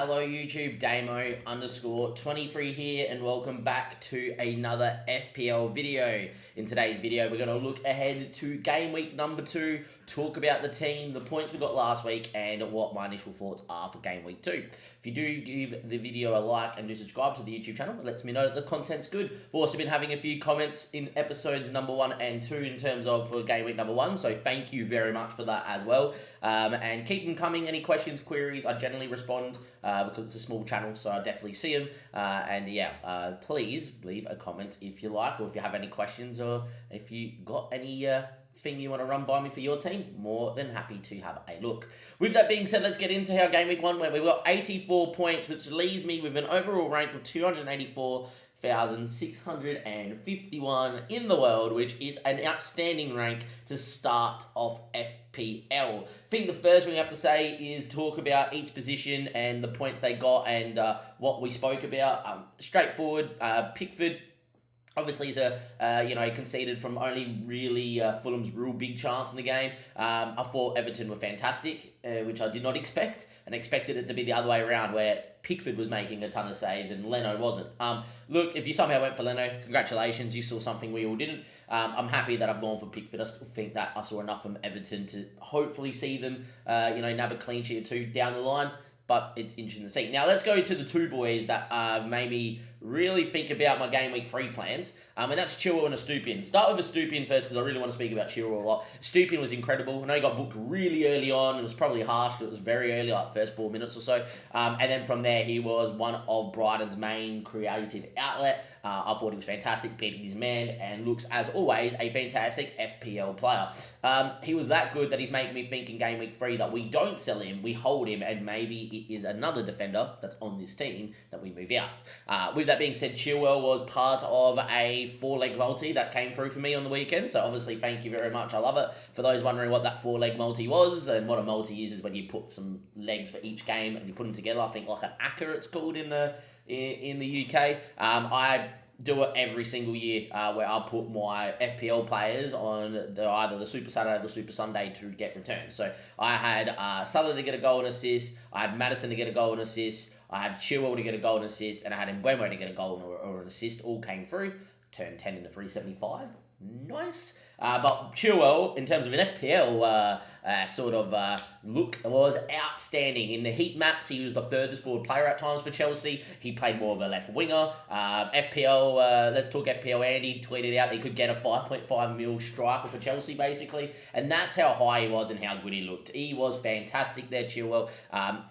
Hello YouTube, Damo_23 here, and welcome back to another FPL video. In today's video, we're going to look ahead to game week number 2, talk about the team, the points we got last week, and what my initial thoughts are for game week 2. If you do give the video a like and do subscribe to the YouTube channel, it lets me know that the content's good. We've also been having a few comments in episodes number 1 and 2 in terms of for game week number 1, so thank you very much for that as well. And keep them coming. Any questions, queries, I generally respond because it's a small channel, so I definitely see them. Please leave a comment if you like, or if you have any questions, or if you got any thing you want to run by me for your team, more than happy to have a look. With that being said, let's get into how game week 1 went. We've got 84 points, which leaves me with an overall rank of 284,651 in the world, which is an outstanding rank to start off FPL. I think the first thing we have to say is talk about each position and the points they got and what we spoke about. Straightforward, Pickford obviously is conceded from only really Fulham's real big chance in the game. I thought Everton were fantastic, which I did not expect, and expected it to be the other way around, where Pickford was making a ton of saves and Leno wasn't. Look, if you somehow went for Leno, congratulations, you saw something we all didn't. I'm happy that I've gone for Pickford. I still think that I saw enough from Everton to hopefully see them, nab a clean sheet or two down the line. But it's interesting to see. Now, let's go to the two boys that made me really think about my game week 3 plans. And that's Chilwell and Estupiñán. Start with Estupiñán first, because I really want to speak about Chilwell a lot. Estupiñán was incredible. I know he got booked really early on. It was probably harsh, because it was very early, like first 4 minutes or so. And then from there, he was one of Brighton's main creative outlet. I thought he was fantastic, beating his man, and looks, as always, a fantastic FPL player. He was that good that he's making me think in game week 3 that we don't sell him, we hold him, and maybe it is another defender that's on this team that we move out. With that being said, Chilwell was part of a 4-leg multi that came through for me on the weekend, so obviously thank you very much, I love it. For those wondering what that 4-leg multi was, and what a multi is when you put some legs for each game and you put them together, I think like an acca it's called in the UK. I do it every single year where I'll put my FPL players on either the Super Saturday or the Super Sunday to get returns. So I had Salah to get a goal and assist, I had Maddison to get a goal and assist, I had Chilwell to get a goal and assist, and I had Mbeumo to get a goal or an assist. All came through. Turned 10 into 375. Nice. But Chilwell, in terms of an FPL look, was outstanding. In the heat maps, he was the furthest forward player at times for Chelsea. He played more of a left winger. Let's talk FPL Andy tweeted out he could get a 5.5 mil striker for Chelsea, basically. And that's how high he was and how good he looked. He was fantastic there, Chilwell.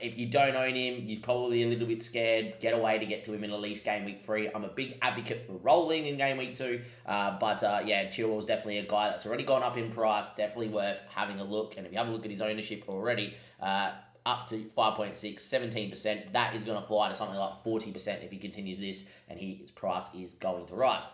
If you don't own him, you're probably a little bit scared. Get away to get to him in at least game week 3. I'm a big advocate for rolling in game week 2. Chilwell's definitely a guy that's already gone up in price, definitely worth having a look. And if you have a look at his ownership already, up to 5.6, 17%, that is going to fly to something like 40% if he continues this, and his price is going to rise.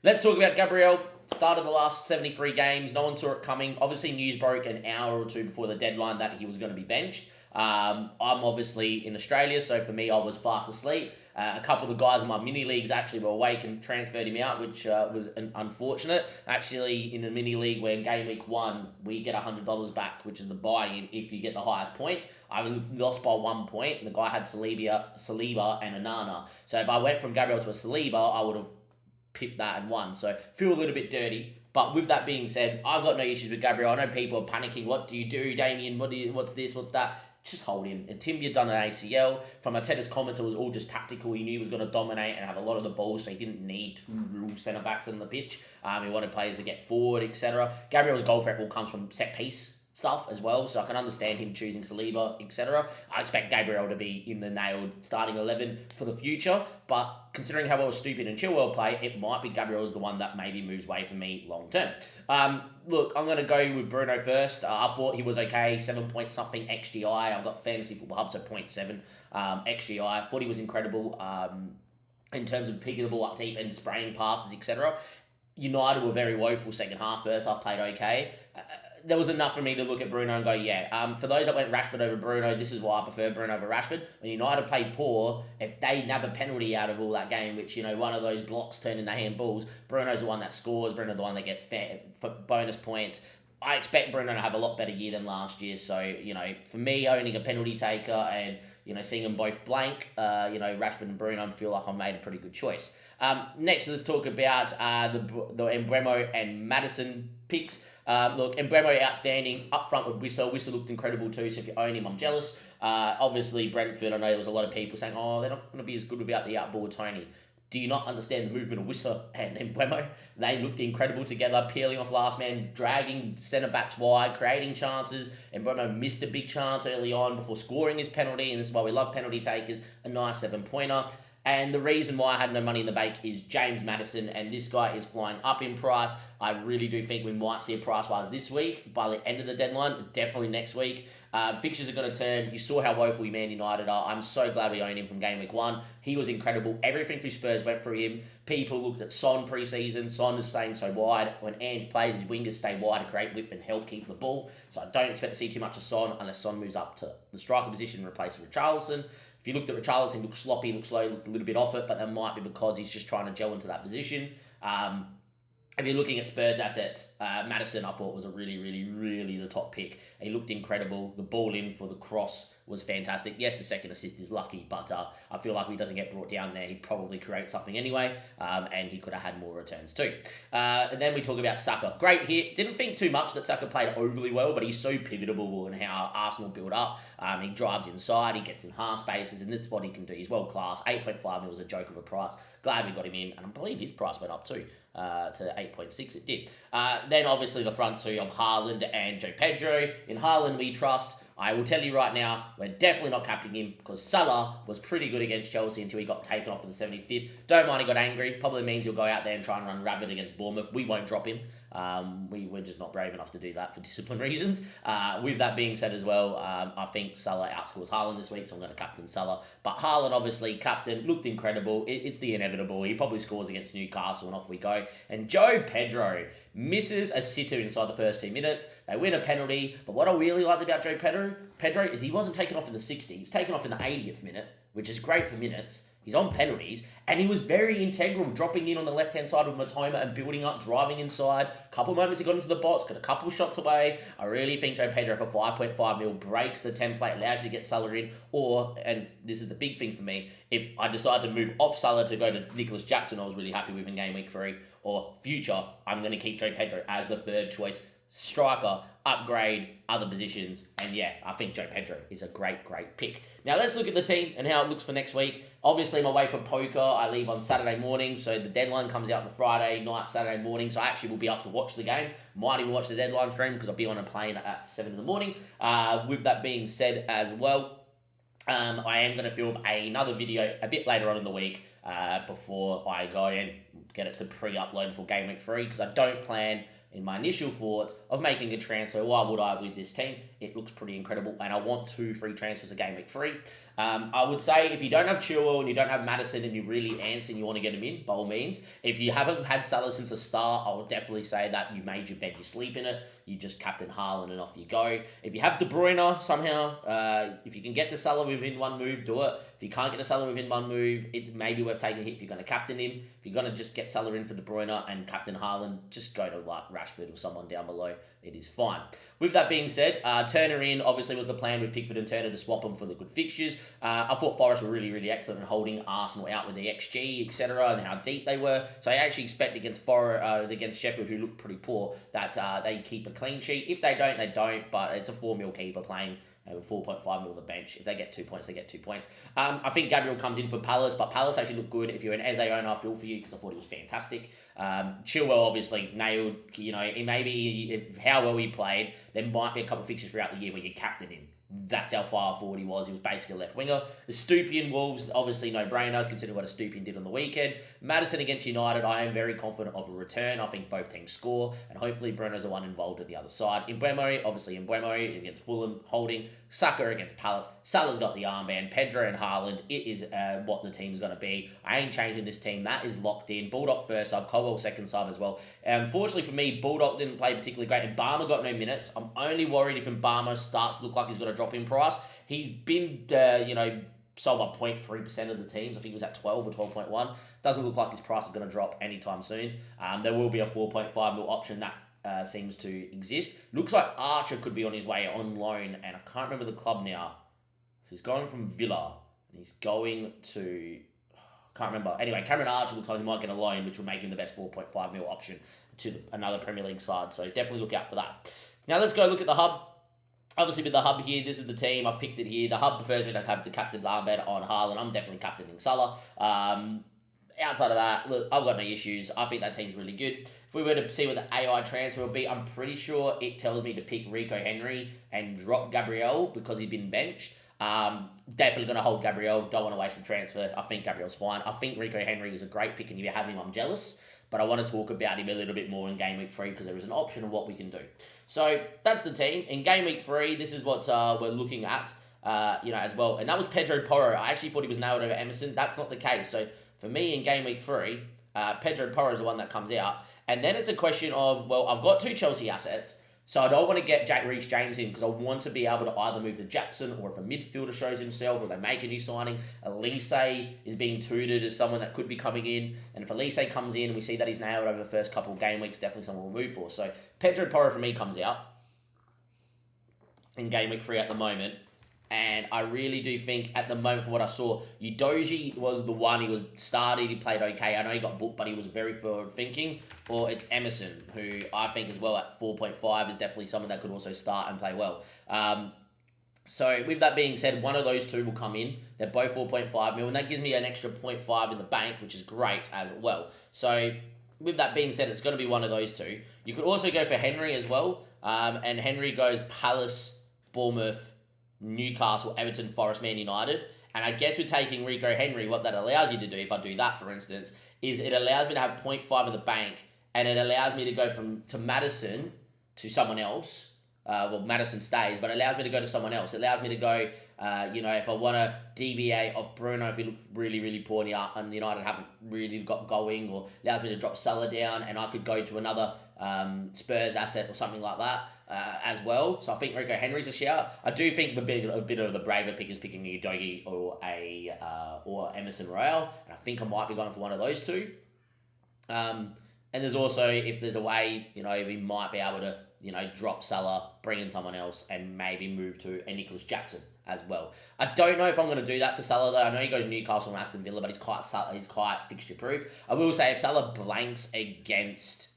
Let's talk about Gabriel. Started the last 73 games. No one saw it coming. Obviously, news broke an hour or two before the deadline that he was going to be benched. I'm obviously in Australia, so for me, I was fast asleep. A couple of the guys in my mini leagues actually were awake and transferred him out, which was unfortunate. Actually, in the mini league where in game week 1, we get $100 back, which is the buy-in if you get the highest points. I lost by 1 point, and the guy had Saliba and Onana. So if I went from Gabriel to a Saliba, I would have picked that and won. So feel a little bit dirty. But with that being said, I've got no issues with Gabriel. I know people are panicking. What do you do, Damien? What's this? What's that? Just hold him. And Timber done an ACL. From Arteta's comments, it was all just tactical. He knew he was going to dominate and have a lot of the ball, so he didn't need 2 real centre-backs on the pitch. He wanted players to get forward, etc. Gabriel's goal threat all comes from set-piece stuff as well, so I can understand him choosing Saliba, etc. I expect Gabriel to be in the nailed starting 11 for the future, but considering how well Estupiñán and Chilwell play, it might be Gabriel is the one that maybe moves away from me long term. Look, I'm going to go with Bruno first. I thought he was okay, 7 point something XGI. I've got Fantasy Football Hub, so 0.7 XGI. I thought he was incredible in terms of picking the ball up deep and spraying passes, etc. United were very woeful second half. First half played okay. There was enough for me to look at Bruno and go, yeah. For those that went Rashford over Bruno, this is why I prefer Bruno over Rashford. When United played poor, if they nab a penalty out of all that game, which, one of those blocks turned into handballs, Bruno's the one that scores, Bruno's the one that gets bonus points. I expect Bruno to have a lot better year than last year. So, for me, owning a penalty taker and, seeing them both blank, Rashford and Bruno, I feel like I made a pretty good choice. Next, let's talk about the Mbeumo and Maddison picks. Look, Mbeumo outstanding. Up front with Whistle. Whistle looked incredible too, so if you own him, I'm jealous. Obviously, Brentford, I know there was a lot of people saying, oh, they're not going to be as good without the outboard Tony. Do you not understand the movement of Whistle and Mbeumo? They looked incredible together, peeling off last man, dragging centre-backs wide, creating chances. Mbeumo missed a big chance early on before scoring his penalty, and this is why we love penalty takers, a nice 7-pointer. And the reason why I had no money in the bank is James Maddison, and this guy is flying up in price. I really do think we might see a price rise this week, by the end of the deadline, definitely next week. Fixtures are going to turn. You saw how woefully Man United are. I'm so glad we own him from game week 1. He was incredible. Everything for Spurs went through him. People looked at Son pre-season. Son is playing so wide. When Ange plays, his wingers stay wide to create width and help keep the ball. So I don't expect to see too much of Son unless Son moves up to the striker position and replaces Richarlison. If you looked at Richarlison, he looked sloppy, looked slow, looked a little bit off it, but that might be because he's just trying to gel into that position. If you're looking at Spurs assets, Maddison I thought was a really, really, really the top pick. He looked incredible. The ball in for the cross was fantastic. Yes, the second assist is lucky, but I feel like if he doesn't get brought down there, he probably creates something anyway, and he could have had more returns too. And then we talk about Saka. Great hit. Didn't think too much that Saka played overly well, but he's so pivotal in how Arsenal build up. He drives inside, he gets in half spaces, and this is what he can do. He's world class. 8.5 mil was a joke of a price. Glad we got him in, and I believe his price went up too. To 8.6 it did. Then obviously the front two of Haaland and Joe Pedro. In Haaland we trust. I will tell you right now, we're definitely not captaining him because Salah was pretty good against Chelsea until he got taken off in the 75th. Don't mind he got angry. Probably means he'll go out there and try and run rabbit against Bournemouth. We won't drop him. We're just not brave enough to do that for discipline reasons. With that being said as well, I think Salah outscores Haaland this week, so I'm going to captain Salah. But Haaland, obviously, captain, looked incredible. It's the inevitable. He probably scores against Newcastle, and off we go. And Joe Pedro misses a sitter inside the first 2 minutes. They win a penalty. But what I really liked about Joe Pedro is he wasn't taken off in the 60th. He was taken off in the 80th minute, which is great for minutes. He's on penalties, and he was very integral, dropping in on the left-hand side with Matoma and building up, driving inside. Couple moments he got into the box, got a couple shots away. I really think Joe Pedro for 5.5 mil breaks the template, allows you to get Salah in, or, and this is the big thing for me, if I decide to move off Salah to go to Nicholas Jackson, I was really happy with in game week 3, or future, I'm going to keep Joe Pedro as the third choice striker, upgrade other positions, and yeah, I think Joe Pedro is a great pick. Now let's look at the team and how it looks for next week. Obviously, I'm away for poker. I leave on Saturday morning, so the deadline comes out on the Friday night, Saturday morning, so I actually will be up to watch the game. Might even watch the deadline stream because I'll be on a plane at 7 in the morning. With that being said as well, I am going to film another video a bit later on in the week before I go and get it to pre-upload for game week 3 because I don't plan in my initial thoughts of making a transfer. Why would I with this team? It looks pretty incredible, and I want 2 free transfers a game week 3. I would say if you don't have Chilwell and you don't have Maddison and you really antsy and you want to get him in, by all means. If you haven't had Salah since the start, I would definitely say that you've made your bed, you sleep in it. You just captain Haaland and off you go. If you have De Bruyne somehow, if you can get the Salah within one move, do it. If you can't get the Salah within one move, it's maybe worth taking a hit if you're going to captain him. If you're going to just get Salah in for De Bruyne and captain Haaland, just go to like Rashford or someone down below. It is fine. With that being said, Turner in obviously was the plan with Pickford and Turner to swap them for the good fixtures. I thought Forest were really, really excellent in holding Arsenal out with the XG, etc., and how deep they were. So I actually expect against Sheffield, who looked pretty poor, that they keep a clean sheet. If they don't, they don't. But it's a 4 mil keeper playing with 4.5 mil on the bench. If they get 2 points, they get 2 points. I think Gabriel comes in for Palace, but Palace actually looked good. If you're an Eze owner, I feel for you because I thought he was fantastic. Chilwell obviously nailed, how well he played. There might be a couple of fixtures throughout the year where you captain him. That's how far forward he was. He was basically a left winger. The Stupien Wolves, obviously no-brainer, considering what a Stupien did on the weekend. Madison against United, I am very confident of a return. I think both teams score, and hopefully Bruno's the one involved at the other side. Mbeumo against Fulham, holding. Saka against Palace. Salah's got the armband. Pedro and Haaland, it is what the team's going to be. I ain't changing this team. That is locked in. Bulldog first sub, Colwell second sub as well. Fortunately for me, Bulldog didn't play particularly great, and Barmer got no minutes. I'm only worried if Barmer starts to look like he's got a drop in price. He's been, sold by 0.3% of the teams. I think it was at 12 or 12.1. Doesn't look like his price is going to drop anytime soon. There will be a 4.5 mil option that seems to exist. Looks like Archer could be on his way on loan, and I can't remember the club now. He's going from Villa, and he's going to... Can't remember. Anyway, Cameron Archer looks like he might get a loan, which will make him the best 4.5 mil option to another Premier League side. So definitely look out for that. Now let's go look at the hub. Obviously, with the hub here, this is the team. I've picked it here. The hub prefers me to have the captain's armband on Haaland. I'm definitely captaining Salah. Outside of that, look, I've got no issues. I think that team's really good. If we were to see what the AI transfer will be, I'm pretty sure it tells me to pick Rico Henry and drop Gabriel because he's been benched. Definitely going to hold Gabriel. Don't want to waste the transfer. I think Gabriel's fine. I think Rico Henry is a great pick, and if you have him, I'm jealous. But I want to talk about him a little bit more in Game Week 3 because there is an option of what we can do. So that's the team. In Game Week 3, this is what we're looking at, as well. And that was Pedro Porro. I actually thought he was nailed over Emerson. That's not the case. So for me, in Game Week 3, Pedro Porro is the one that comes out. And then it's a question of, well, I've got 2 Chelsea assets. So I don't want to get Jack Reece-James in because I want to be able to either move to Jackson, or if a midfielder shows himself or they make a new signing, Elise is being touted as someone that could be coming in. And if Elise comes in and we see that he's nailed over the first couple of game weeks, definitely someone we'll move for. So Pedro Porro for me comes out in Game Week 3 at the moment. And I really do think at the moment, from what I saw, Udogie was the one. He was started, he played okay. I know he got booked, but he was very forward thinking. Or it's Emerson, who I think as well at 4.5 is definitely someone that could also start and play well. So with that being said, one of those 2 will come in. They're both 4.5 mil, and that gives me an extra 0.5 in the bank, which is great as well. So with that being said, it's going to be one of those 2. You could also go for Henry as well. And Henry goes Palace, Bournemouth, Newcastle, Everton, Forest, Man United. And I guess with taking Rico Henry, what that allows you to do, if I do that for instance, is it allows me to have 0.5 in the bank, and it allows me to go to Maddison to someone else. Maddison stays, but it allows me to go to someone else. It allows me to go, if I want to deviate off Bruno, if he looks really, really poor and United haven't really got going, or allows me to drop Salah down, and I could go to another Spurs asset or something like that as well. So I think Rico Henry's a shout. I do think a bit of the braver pick is picking a Udogie or Emerson Royale, and I think I might be going for one of those 2. And there's also, if there's a way, we might be able to, drop Salah, bring in someone else, and maybe move to a Nicholas Jackson as well. I don't know if I'm going to do that for Salah, though. I know he goes Newcastle and Aston Villa, but he's quite fixture-proof. I will say, if Salah blanks against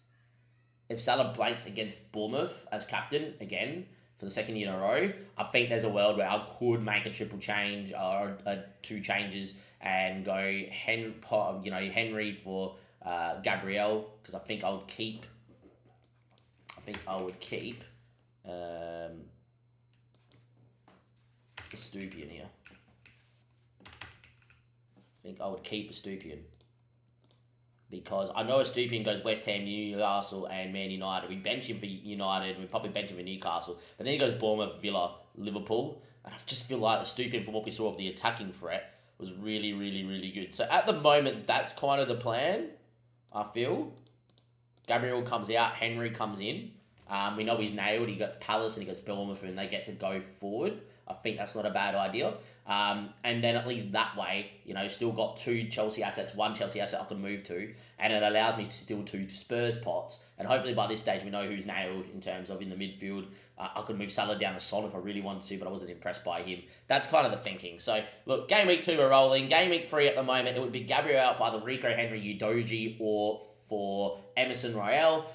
Bournemouth as captain, again, for the second year in a row, I think there's a world where I could make a triple change or 2 changes and go Henry for Gabriel, because I think I would keep Estupiñán here. I think I would keep Estupiñán because I know Estupiñán goes West Ham, Newcastle, and Man United. We bench him for United, we probably bench him for Newcastle, but then he goes Bournemouth, Villa, Liverpool, and I just feel like Estupiñán, from what we saw of the attacking threat, was really, really, really good. So at the moment, that's kind of the plan, I feel. Gabriel comes out, Henry comes in. We know he's nailed. He gets Palace and he gets Bournemouth, and they get to go forward. I think that's not a bad idea. And then at least that way, still got 2 Chelsea assets, 1 Chelsea asset I can move to, and it allows me to still 2 Spurs pots. And hopefully by this stage we know who's nailed in terms of in the midfield. I could move Salah down to Son if I really wanted to, but I wasn't impressed by him. That's kind of the thinking. So look, Game Week 2 we're rolling. Game Week 3 at the moment, it would be Gabriel out for either Rico Henry, Udogie, or for Emerson Royale.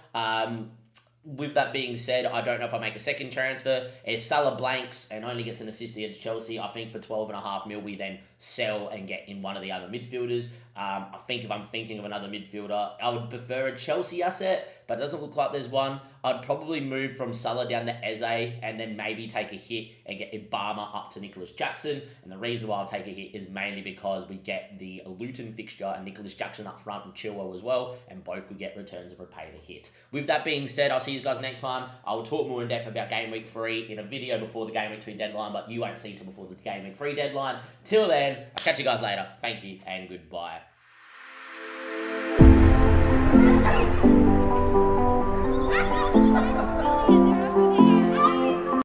With that being said, I don't know if I make a second transfer. If Salah blanks and only gets an assist against Chelsea, I think for 12.5 mil we then sell and get in one of the other midfielders. I think if I'm thinking of another midfielder, I would prefer a Chelsea asset, but it doesn't look like there's one. I'd probably move from Salah down to Eze and then maybe take a hit and get Ibama up to Nicholas Jackson. And the reason why I'll take a hit is mainly because we get the Luton fixture and Nicholas Jackson up front with Chilwell as well, and both could get returns and repay the hit. With that being said, I'll see you guys next time. I will talk more in depth about Game Week 3 in a video before the Game Week 2 deadline, but you won't see till before the Game Week 3 deadline. Till then, I'll catch you guys later. Thank you and goodbye.